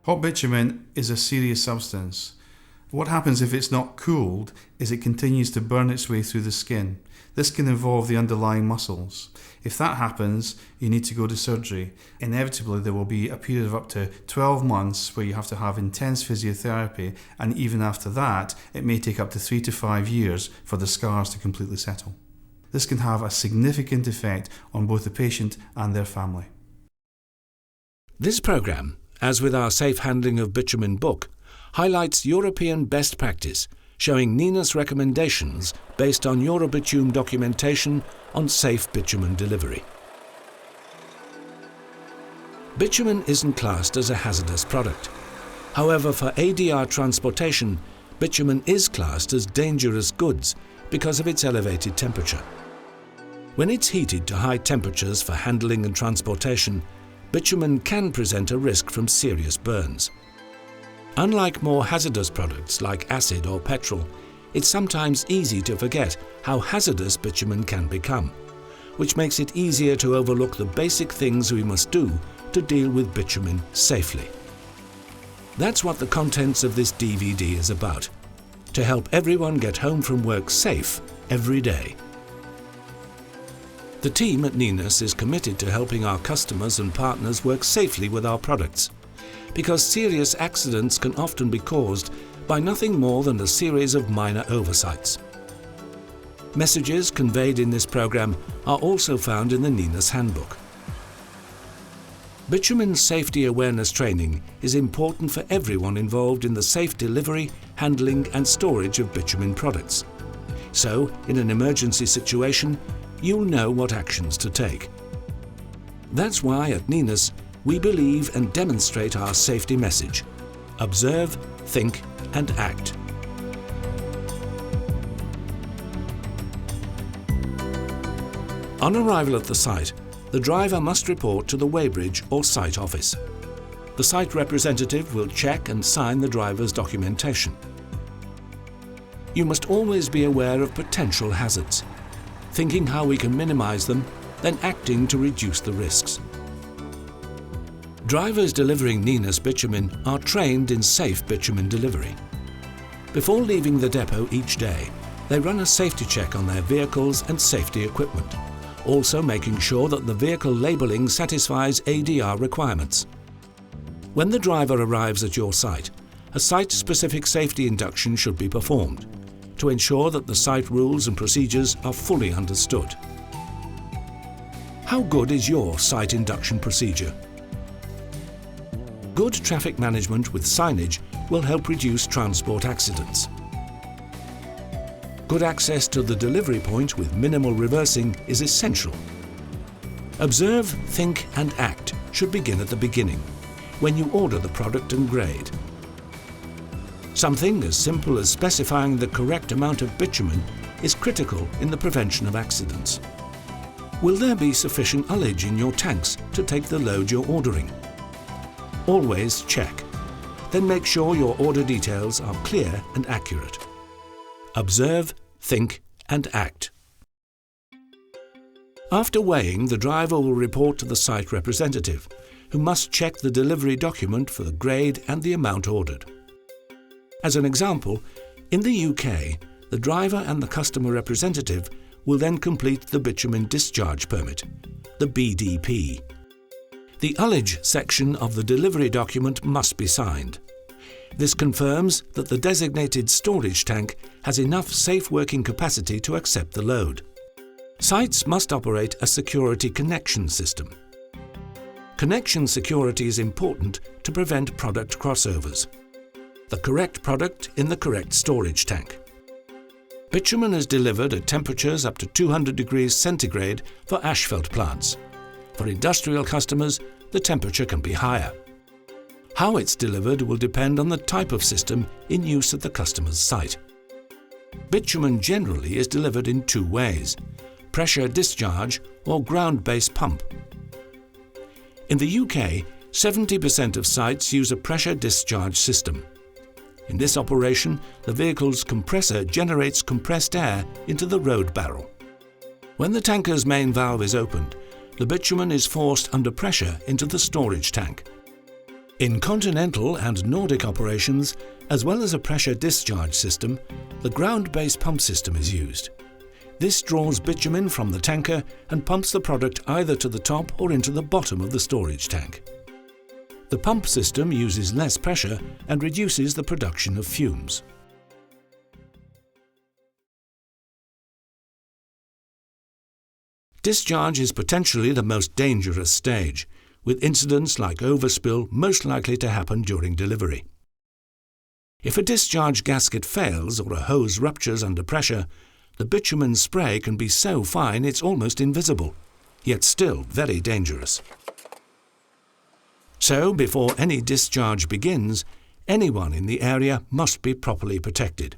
Hot bitumen is a serious substance. What happens if it's not cooled is it continues to burn its way through the skin. This can involve the underlying muscles. If that happens, you need to go to surgery. Inevitably, there will be a period of up to 12 months where you have to have intense physiotherapy, and even after that, it may take up to 3 to 5 years for the scars to completely settle. This can have a significant effect on both the patient and their family. This programme, as with our Safe Handling of Bitumen book, highlights European best practice, showing Nynas recommendations based on Eurobitume documentation on safe bitumen delivery. Bitumen isn't classed as a hazardous product. However, for ADR transportation, bitumen is classed as dangerous goods because of its elevated temperature. When it's heated to high temperatures for handling and transportation, bitumen can present a risk from serious burns. Unlike more hazardous products like acid or petrol, it's sometimes easy to forget how hazardous bitumen can become, which makes it easier to overlook the basic things we must do to deal with bitumen safely. That's what the contents of this DVD is about, to help everyone get home from work safe every day. The team at Nynas is committed to helping our customers and partners work safely with our products, because serious accidents can often be caused by nothing more than a series of minor oversights. Messages conveyed in this program are also found in the Nynas handbook. Bitumen safety awareness training is important for everyone involved in the safe delivery, handling and storage of bitumen products. So, in an emergency situation, you'll know what actions to take. That's why at Nynas, we believe and demonstrate our safety message: observe, think and act. On arrival at the site, the driver must report to the weighbridge or site office. The site representative will check and sign the driver's documentation. You must always be aware of potential hazards, thinking how we can minimize them, then acting to reduce the risks. Drivers delivering Nynas bitumen are trained in safe bitumen delivery. Before leaving the depot each day, they run a safety check on their vehicles and safety equipment, also making sure that the vehicle labelling satisfies ADR requirements. When the driver arrives at your site, a site-specific safety induction should be performed to ensure that the site rules and procedures are fully understood. How good is your site induction procedure? Good traffic management with signage will help reduce transport accidents. Good access to the delivery point with minimal reversing is essential. Observe, think and act should begin at the beginning, when you order the product and grade. Something as simple as specifying the correct amount of bitumen is critical in the prevention of accidents. Will there be sufficient ullage in your tanks to take the load you're ordering? Always check. Then make sure your order details are clear and accurate. Observe, think and act. After weighing, the driver will report to the site representative, who must check the delivery document for the grade and the amount ordered. As an example, in the UK, the driver and the customer representative will then complete the bitumen discharge permit, the BDP. The ullage section of the delivery document must be signed. This confirms that the designated storage tank has enough safe working capacity to accept the load. Sites must operate a security connection system. Connection security is important to prevent product crossovers. The correct product in the correct storage tank. Bitumen is delivered at temperatures up to 200 degrees centigrade for asphalt plants. For industrial customers, the temperature can be higher. How it's delivered will depend on the type of system in use at the customer's site. Bitumen generally is delivered in two ways: pressure discharge or ground-based pump. In the UK, 70% of sites use a pressure discharge system. In this operation, the vehicle's compressor generates compressed air into the road barrel. When the tanker's main valve is opened, the bitumen is forced under pressure into the storage tank. In continental and Nordic operations, as well as a pressure discharge system, the ground-based pump system is used. This draws bitumen from the tanker and pumps the product either to the top or into the bottom of the storage tank. The pump system uses less pressure and reduces the production of fumes. Discharge is potentially the most dangerous stage, with incidents like overspill most likely to happen during delivery. If a discharge gasket fails or a hose ruptures under pressure, the bitumen spray can be so fine it's almost invisible, yet still very dangerous. So, before any discharge begins, anyone in the area must be properly protected.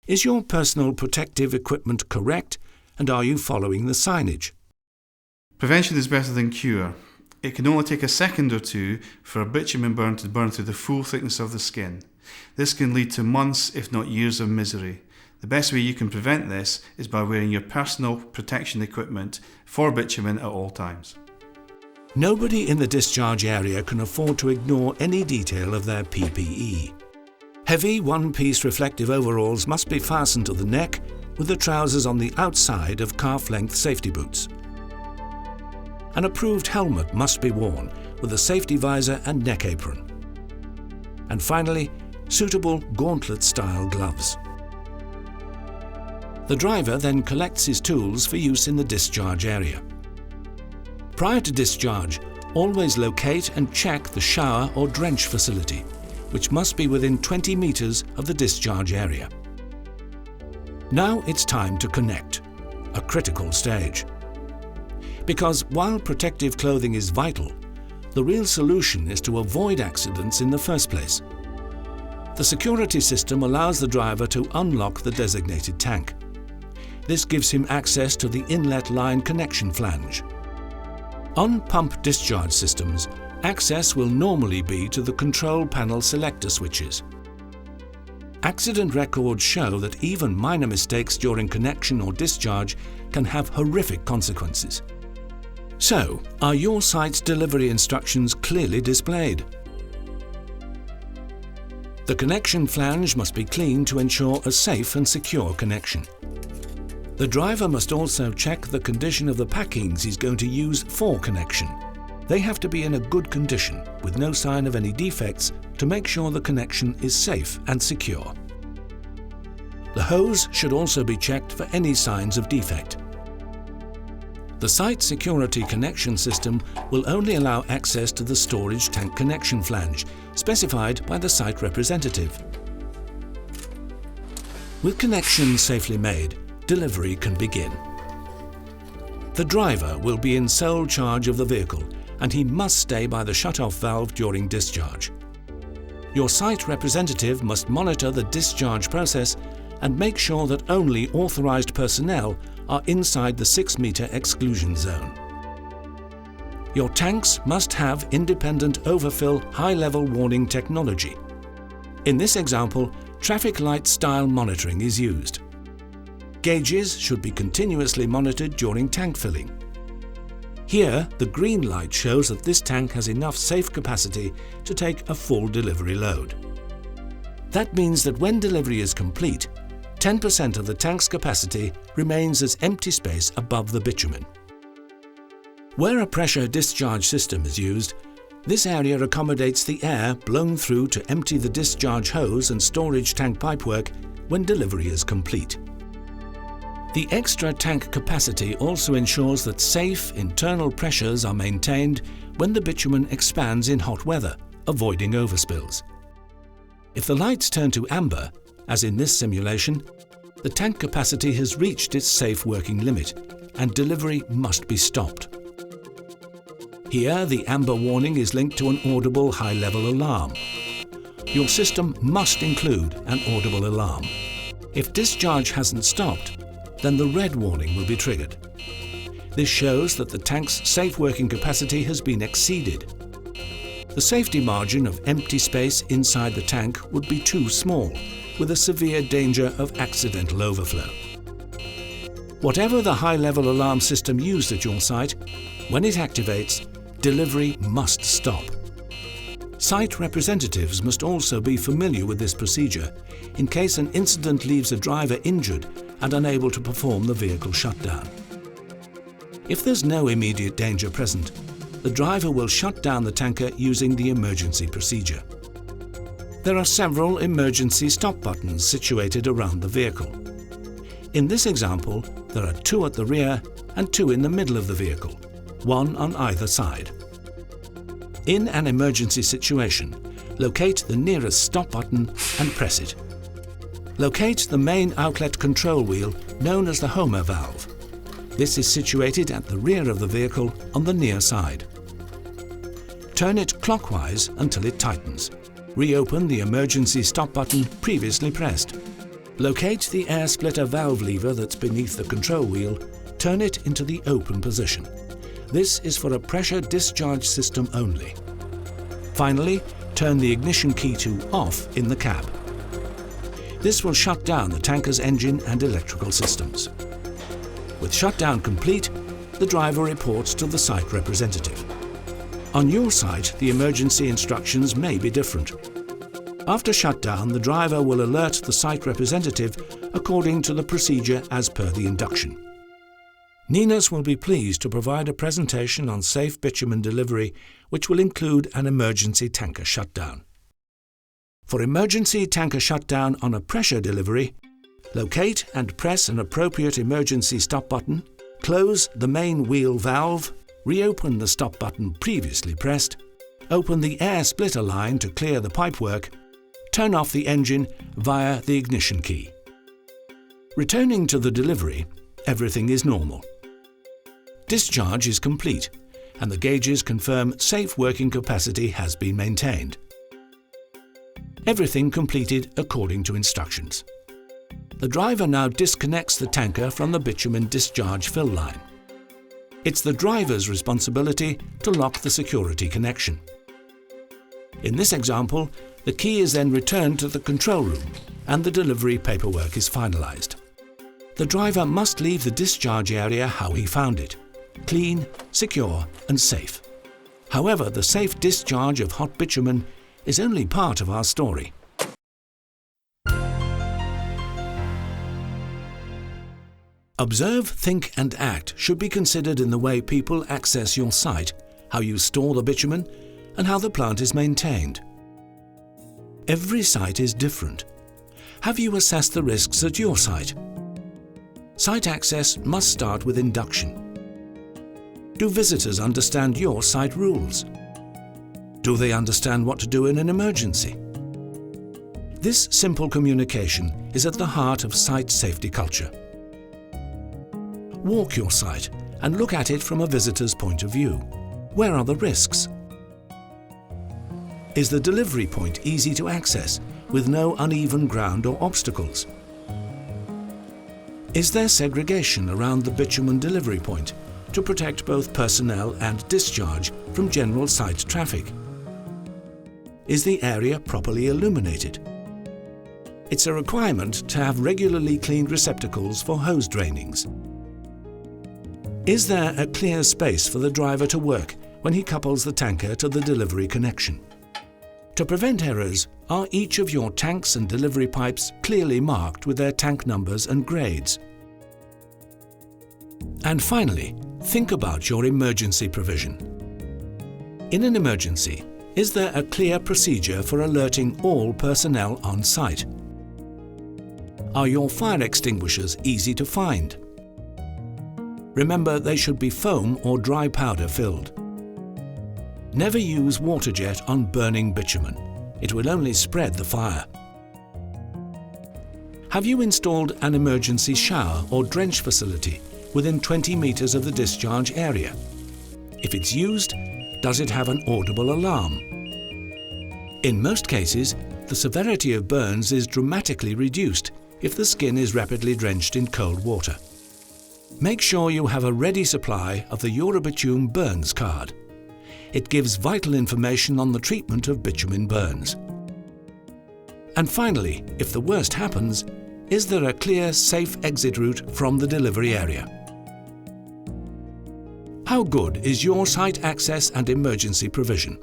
Is your personal protective equipment correct, and are you following the signage? Prevention is better than cure. It can only take a second or two for a bitumen burn to burn through the full thickness of the skin. This can lead to months, if not years of misery. The best way you can prevent this is by wearing your personal protection equipment for bitumen at all times. Nobody in the discharge area can afford to ignore any detail of their PPE. Heavy one-piece reflective overalls must be fastened to the neck, with the trousers on the outside of calf-length safety boots. An approved helmet must be worn, with a safety visor and neck apron. And finally, suitable gauntlet-style gloves. The driver then collects his tools for use in the discharge area. Prior to discharge, always locate and check the shower or drench facility, which must be within 20 meters of the discharge area. Now it's time to connect, a critical stage. Because while protective clothing is vital, the real solution is to avoid accidents in the first place. The security system allows the driver to unlock the designated tank. This gives him access to the inlet line connection flange. On pump discharge systems, access will normally be to the control panel selector switches. Accident records show that even minor mistakes during connection or discharge can have horrific consequences. So, are your site's delivery instructions clearly displayed? The connection flange must be cleaned to ensure a safe and secure connection. The driver must also check the condition of the packings he's going to use for connection. They have to be in a good condition, with no sign of any defects, to make sure the connection is safe and secure. The hose should also be checked for any signs of defect. The site security connection system will only allow access to the storage tank connection flange, specified by the site representative. With connection safely made, delivery can begin. The driver will be in sole charge of the vehicle, and he must stay by the shut-off valve during discharge. Your site representative must monitor the discharge process and make sure that only authorized personnel are inside the 6-meter exclusion zone. Your tanks must have independent overfill high-level warning technology. In this example, traffic light style monitoring is used. Gauges should be continuously monitored during tank filling. Here, the green light shows that this tank has enough safe capacity to take a full delivery load. That means that when delivery is complete, 10% of the tank's capacity remains as empty space above the bitumen. Where a pressure discharge system is used, this area accommodates the air blown through to empty the discharge hose and storage tank pipework when delivery is complete. The extra tank capacity also ensures that safe internal pressures are maintained when the bitumen expands in hot weather, avoiding overspills. If the lights turn to amber, as in this simulation, the tank capacity has reached its safe working limit and delivery must be stopped. Here, the amber warning is linked to an audible high-level alarm. Your system must include an audible alarm. If discharge hasn't stopped, then the red warning will be triggered. This shows that the tank's safe working capacity has been exceeded. The safety margin of empty space inside the tank would be too small, with a severe danger of accidental overflow. Whatever the high-level alarm system used at your site, when it activates, delivery must stop. Site representatives must also be familiar with this procedure in case an incident leaves a driver injured and unable to perform the vehicle shutdown. If there's no immediate danger present, the driver will shut down the tanker using the emergency procedure. There are several emergency stop buttons situated around the vehicle. In this example, there are 2 at the rear and 2 in the middle of the vehicle, 1 on either side. In an emergency situation, locate the nearest stop button and press it. Locate the main outlet control wheel known as the Homer valve. This is situated at the rear of the vehicle on the near side. Turn it clockwise until it tightens. Reopen the emergency stop button previously pressed. Locate the air splitter valve lever that's beneath the control wheel. Turn it into the open position. This is for a pressure discharge system only. Finally, turn the ignition key to off in the cab. This will shut down the tanker's engine and electrical systems. With shutdown complete, the driver reports to the site representative. On your site, the emergency instructions may be different. After shutdown, the driver will alert the site representative according to the procedure as per the induction. Nynas will be pleased to provide a presentation on safe bitumen delivery, which will include an emergency tanker shutdown. For emergency tanker shutdown on a pressure delivery, locate and press an appropriate emergency stop button, close the main wheel valve, reopen the stop button previously pressed, open the air splitter line to clear the pipework, turn off the engine via the ignition key. Returning to the delivery, everything is normal. Discharge is complete, and the gauges confirm safe working capacity has been maintained. Everything completed according to instructions. The driver now disconnects the tanker from the bitumen discharge fill line. It's the driver's responsibility to lock the security connection. In this example, the key is then returned to the control room and the delivery paperwork is finalized. The driver must leave the discharge area how he found it: clean, secure and safe. However, the safe discharge of hot bitumen is only part of our story. Observe, think and act should be considered in the way people access your site, how you store the bitumen and how the plant is maintained. Every site is different. Have you assessed the risks at your site? Site access must start with induction. Do visitors understand your site rules? Do they understand what to do in an emergency? This simple communication is at the heart of site safety culture. Walk your site and look at it from a visitor's point of view. Where are the risks? Is the delivery point easy to access with no uneven ground or obstacles? Is there segregation around the bitumen delivery point to protect both personnel and discharge from general site traffic? Is the area properly illuminated? It's a requirement to have regularly cleaned receptacles for hose drainings. Is there a clear space for the driver to work when he couples the tanker to the delivery connection? To prevent errors, are each of your tanks and delivery pipes clearly marked with their tank numbers and grades? And finally, think about your emergency provision. In an emergency, is there a clear procedure for alerting all personnel on site? Are your fire extinguishers easy to find? Remember, they should be foam or dry powder filled. Never use water jet on burning bitumen. It will only spread the fire. Have you installed an emergency shower or drench facility within 20 meters of the discharge area? If it's used, does it have an audible alarm? In most cases, the severity of burns is dramatically reduced if the skin is rapidly drenched in cold water. Make sure you have a ready supply of the Eurobitume burns card. It gives vital information on the treatment of bitumen burns. And finally, if the worst happens, is there a clear, safe exit route from the delivery area? How good is your site access and emergency provision?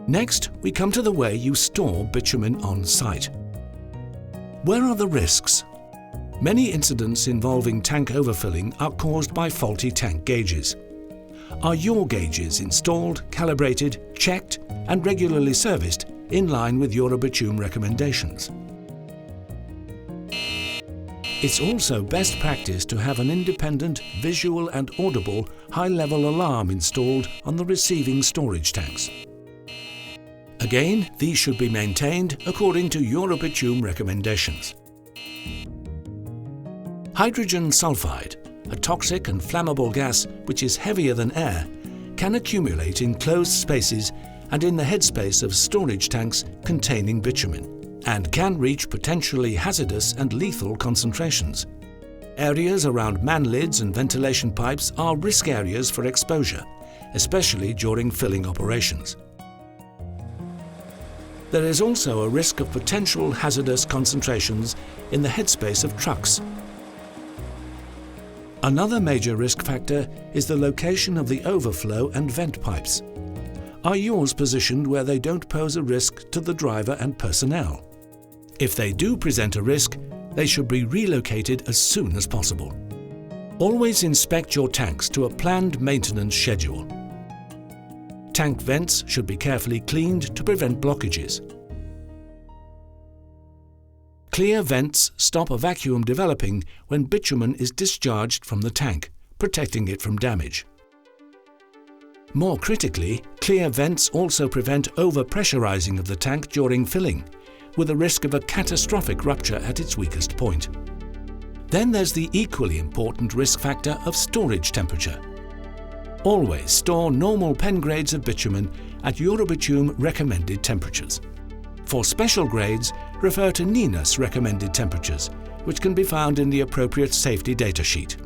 Next, we come to the way you store bitumen on site. Where are the risks? Many incidents involving tank overfilling are caused by faulty tank gauges. Are your gauges installed, calibrated, checked, and regularly serviced in line with Eurobitume recommendations? It's also best practice to have an independent, visual and audible high-level alarm installed on the receiving storage tanks. Again, these should be maintained according to Eurobitume recommendations. Hydrogen sulfide, a toxic and flammable gas which is heavier than air, can accumulate in closed spaces and in the headspace of storage tanks containing bitumen, and can reach potentially hazardous and lethal concentrations. Areas around man lids and ventilation pipes are risk areas for exposure, especially during filling operations. There is also a risk of potential hazardous concentrations in the headspace of trucks. Another major risk factor is the location of the overflow and vent pipes. Are yours positioned where they don't pose a risk to the driver and personnel? If they do present a risk, they should be relocated as soon as possible. Always inspect your tanks to a planned maintenance schedule. Tank vents should be carefully cleaned to prevent blockages. Clear vents stop a vacuum developing when bitumen is discharged from the tank, protecting it from damage. More critically, clear vents also prevent overpressurizing of the tank during filling, with a risk of a catastrophic rupture at its weakest point. Then there's the equally important risk factor of storage temperature. Always store normal pen grades of bitumen at Eurobitume recommended temperatures. For special grades, refer to Nynas recommended temperatures, which can be found in the appropriate safety data sheet.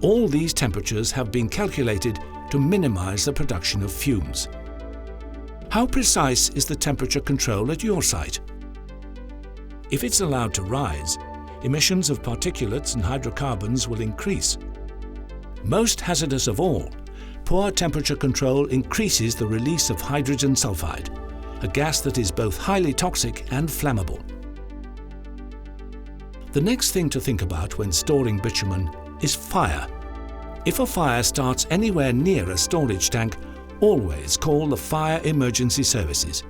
All these temperatures have been calculated to minimize the production of fumes. How precise is the temperature control at your site? If it's allowed to rise, emissions of particulates and hydrocarbons will increase. Most hazardous of all, poor temperature control increases the release of hydrogen sulfide, a gas that is both highly toxic and flammable. The next thing to think about when storing bitumen is fire. If a fire starts anywhere near a storage tank, always call the fire emergency services.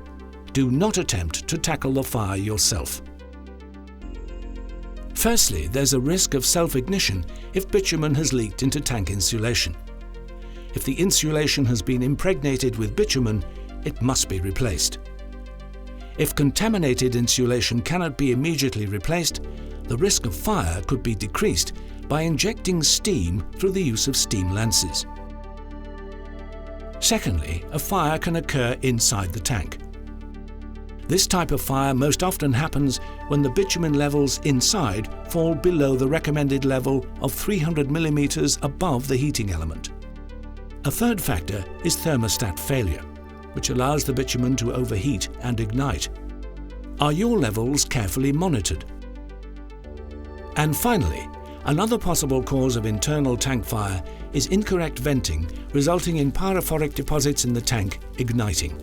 Do not attempt to tackle the fire yourself. Firstly, there's a risk of self-ignition if bitumen has leaked into tank insulation. If the insulation has been impregnated with bitumen, it must be replaced. If contaminated insulation cannot be immediately replaced, the risk of fire could be decreased by injecting steam through the use of steam lances. Secondly, a fire can occur inside the tank. This type of fire most often happens when the bitumen levels inside fall below the recommended level of 300 mm above the heating element. A third factor is thermostat failure, which allows the bitumen to overheat and ignite. Are your levels carefully monitored? And finally, another possible cause of internal tank fire is incorrect venting, resulting in pyrophoric deposits in the tank igniting.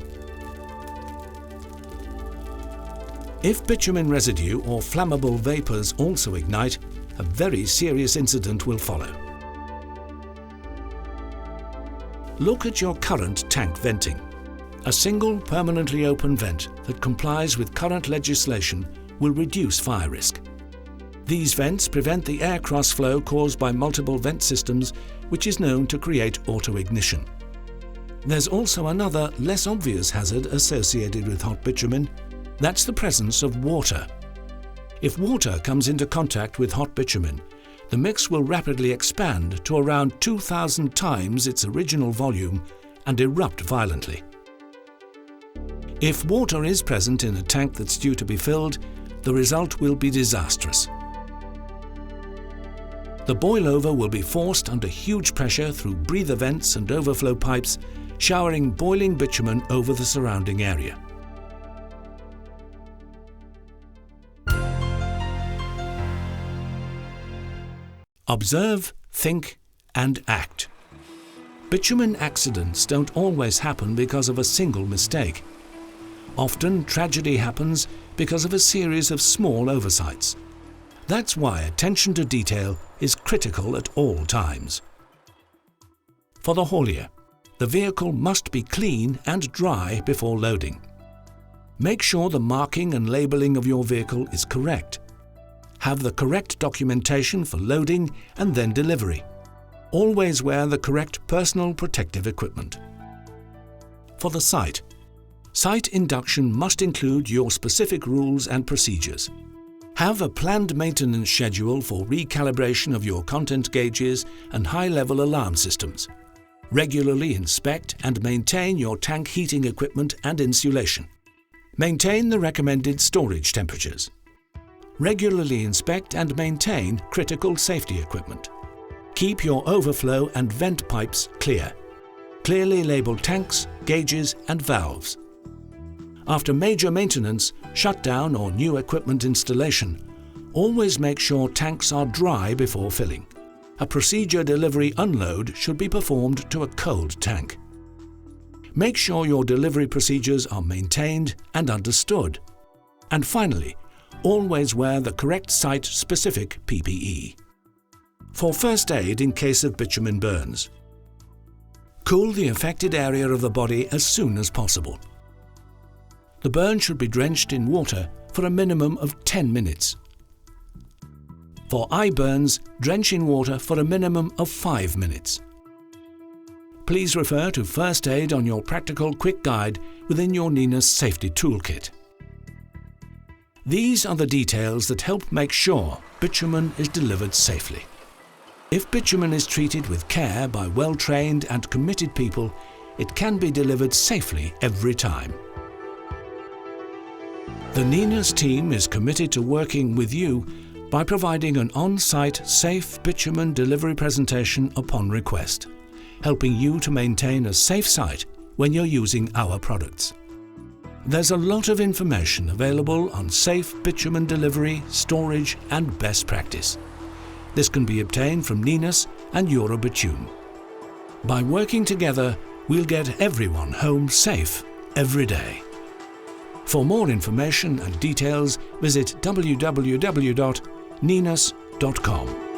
If bitumen residue or flammable vapors also ignite, a very serious incident will follow. Look at your current tank venting. A single permanently open vent that complies with current legislation will reduce fire risk. These vents prevent the air cross-flow caused by multiple vent systems, which is known to create auto-ignition. There's also another, less obvious hazard associated with hot bitumen. That's the presence of water. If water comes into contact with hot bitumen, the mix will rapidly expand to around 2,000 times its original volume and erupt violently. If water is present in a tank that's due to be filled, the result will be disastrous. The boil-over will be forced under huge pressure through breather vents and overflow pipes, showering boiling bitumen over the surrounding area. Observe, think, and act. Bitumen accidents don't always happen because of a single mistake. Often tragedy happens because of a series of small oversights. That's why attention to detail is critical at all times. For the haulier, the vehicle must be clean and dry before loading. Make sure the marking and labelling of your vehicle is correct. Have the correct documentation for loading and then delivery. Always wear the correct personal protective equipment. For the site, site induction must include your specific rules and procedures. Have a planned maintenance schedule for recalibration of your content gauges and high-level alarm systems. Regularly inspect and maintain your tank heating equipment and insulation. Maintain the recommended storage temperatures. Regularly inspect and maintain critical safety equipment. Keep your overflow and vent pipes clear. Clearly label tanks, gauges and valves. After major maintenance, shutdown or new equipment installation, always make sure tanks are dry before filling. A procedure delivery unload should be performed to a cold tank. Make sure your delivery procedures are maintained and understood. And finally, always wear the correct site-specific PPE. For first aid in case of bitumen burns, cool the affected area of the body as soon as possible. The burn should be drenched in water for a minimum of 10 minutes. For eye burns, drench in water for a minimum of 5 minutes. Please refer to First Aid on your practical quick guide within your Nynas safety toolkit. These are the details that help make sure bitumen is delivered safely. If bitumen is treated with care by well-trained and committed people, it can be delivered safely every time. The Nynas team is committed to working with you by providing an on-site safe bitumen delivery presentation upon request, helping you to maintain a safe site when you're using our products. There's a lot of information available on safe bitumen delivery, storage and best practice. This can be obtained from Nynas and Eurobitume. By working together, we'll get everyone home safe every day. For more information and details, visit www.nynas.com.